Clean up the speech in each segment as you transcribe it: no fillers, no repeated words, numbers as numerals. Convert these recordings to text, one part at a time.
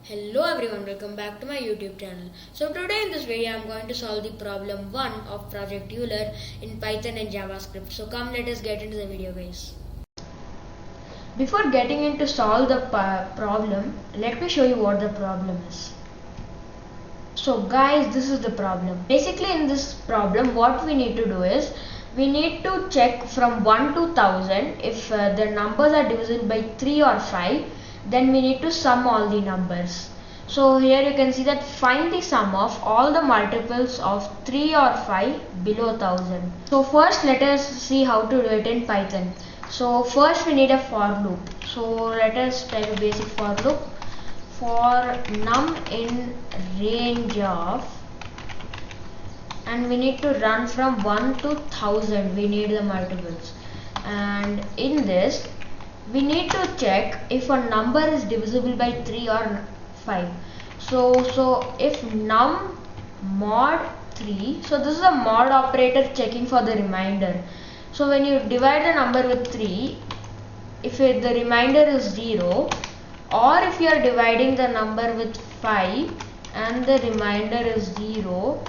Hello everyone, welcome back to my YouTube channel. So today in this video I am going to solve the problem 1 of Project Euler in Python and JavaScript. So come, let us get into the video, guys. Before getting into solve the problem, let me show you what the problem is. So guys, this is the problem. Basically in this problem what we need to do is we need to check from 1 to 1000 if the numbers are divisible by 3 or 5. Then we need to sum all the numbers. So here you can see that find the sum of all the multiples of 3 or 5 below 1000. So first let us see how to do it in Python. So first we need a for loop. So let us type a basic for loop. For num in range of, and we need to run from 1 to 1000, we need the multiples, and in this we need to check if a number is divisible by 3 or 5. So if num mod 3, so this is a mod operator checking for the remainder. So when you divide the number with 3, if the remainder is 0, or if you are dividing the number with 5 and the remainder is 0,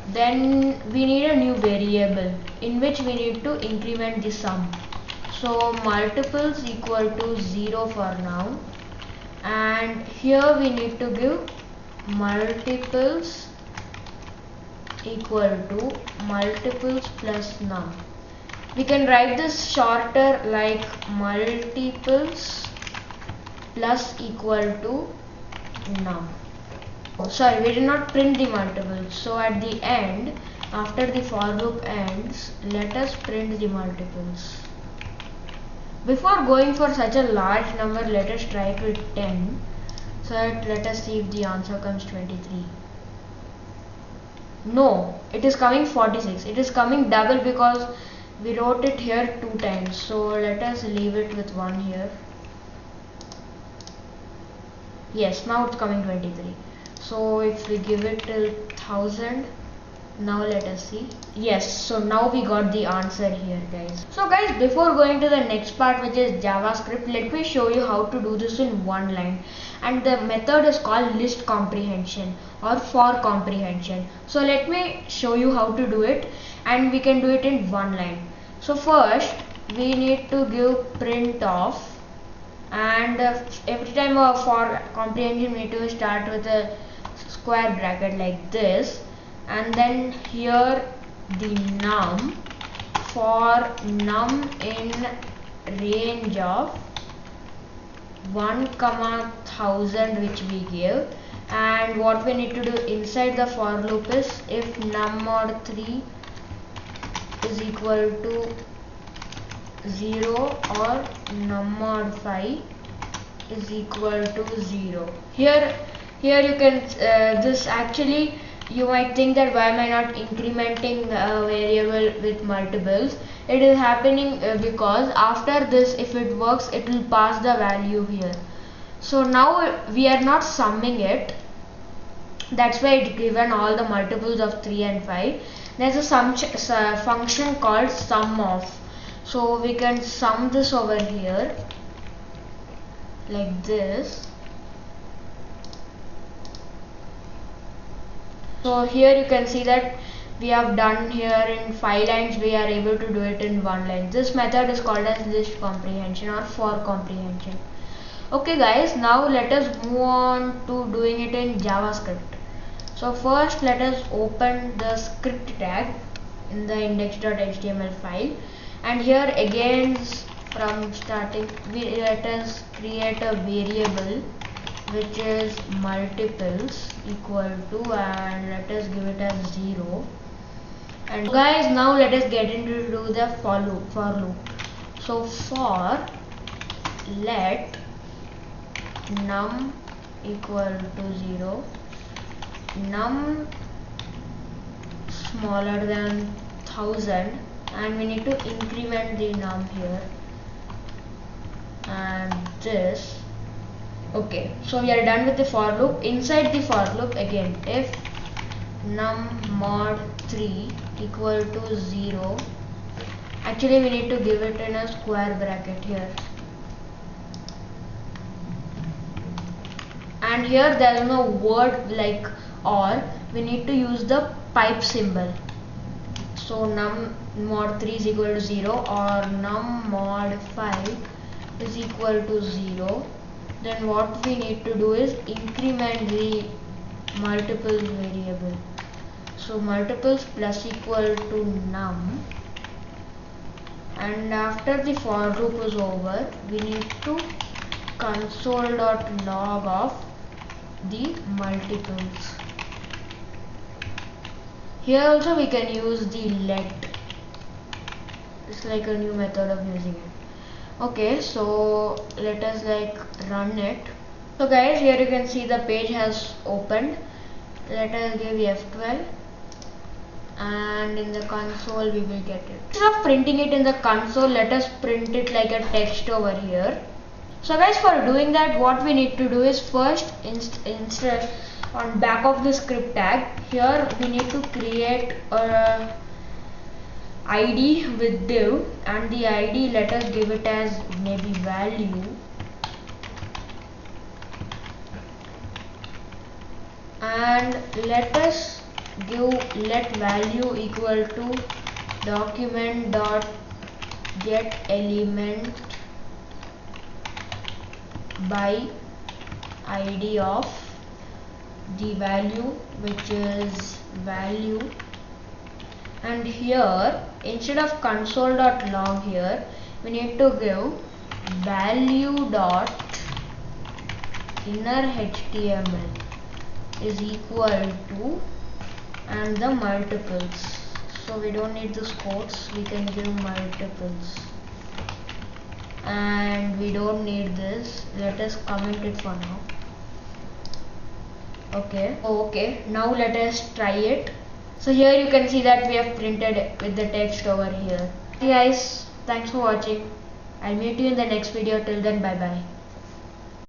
then we need a new variable in which we need to increment the sum. So multiples equal to 0 for now, and here we need to give multiples equal to multiples plus num. We can write this shorter like multiples plus equal to num. Oh, sorry, we did not print the multiples. So at the end, after the for loop ends, let us print the multiples. Before going for such a large number, let us try it with 10. So let us see if the answer comes 23. No, it is coming 46. It is coming double because we wrote it here 2 times. So let us leave it with 1 here. Yes, now it's coming 23. So if we give it till 1000, now let us see. Yes, so now we got the answer here, guys. So guys, before going to the next part, which is JavaScript, let me show you how to do this in one line. And the method is called list comprehension or for comprehension. So let me show you how to do it, and we can do it in one line. So first we need to give print of, and every time for comprehension we need to start with a square bracket like this, and then here the num for num in range of 1, 1000, which we give. And what we need to do inside the for loop is if num mod 3 is equal to 0 or num mod 5 is equal to 0. Here you can this actually, you might think that why am I not incrementing a variable with multiples. It is happening because after this, if it works, it will pass the value here. So now we are not summing it, that's why it's given all the multiples of 3 and 5. There's a function called sum of. So we can sum this over here like this. So here you can see that we have done here in 5 lines, we are able to do it in 1 line. This method is called as list comprehension or for comprehension. Okay guys, now let us move on to doing it in JavaScript. So first let us open the script tag in the index.html file, and here again from starting let us create a variable which is multiples equal to, and let us give it as 0. And guys, now let us get into do the for loop. So for let num equal to 0, num smaller than 1000, and we need to increment the num here, and this. Okay, so we are done with the for loop. Inside the for loop again, if num mod 3 equal to 0, actually we need to give it in a square bracket here, and here there is no word like or, we need to use the pipe symbol. So num mod 3 is equal to 0 or num mod 5 is equal to 0. Then what we need to do is increment the multiples variable. So multiples plus equal to num, and after the for loop is over, we need to console.log of the multiples. Here also we can use the let. It's like a new method of using it. Okay, so let us like run it. So guys, here you can see the page has opened. Let us give F12 and in the console we will get it. Instead of printing it in the console, let us print it like a text over here. So guys, for doing that, what we need to do is first instead on back of the script tag, here we need to create a ID with div, and the ID let us give it as maybe value, and let us give let value equal to document dot get element by ID of the value, which is value. And here instead of console.log, here we need to give value dot inner HTML is equal to and the multiples. So we don't need this quotes, we can give multiples, and we don't need this. Let us comment it for now. Okay, now let us try it. So here you can see that we have printed it with the text over here. Hey guys, thanks for watching. I'll meet you in the next video. Till then, bye bye.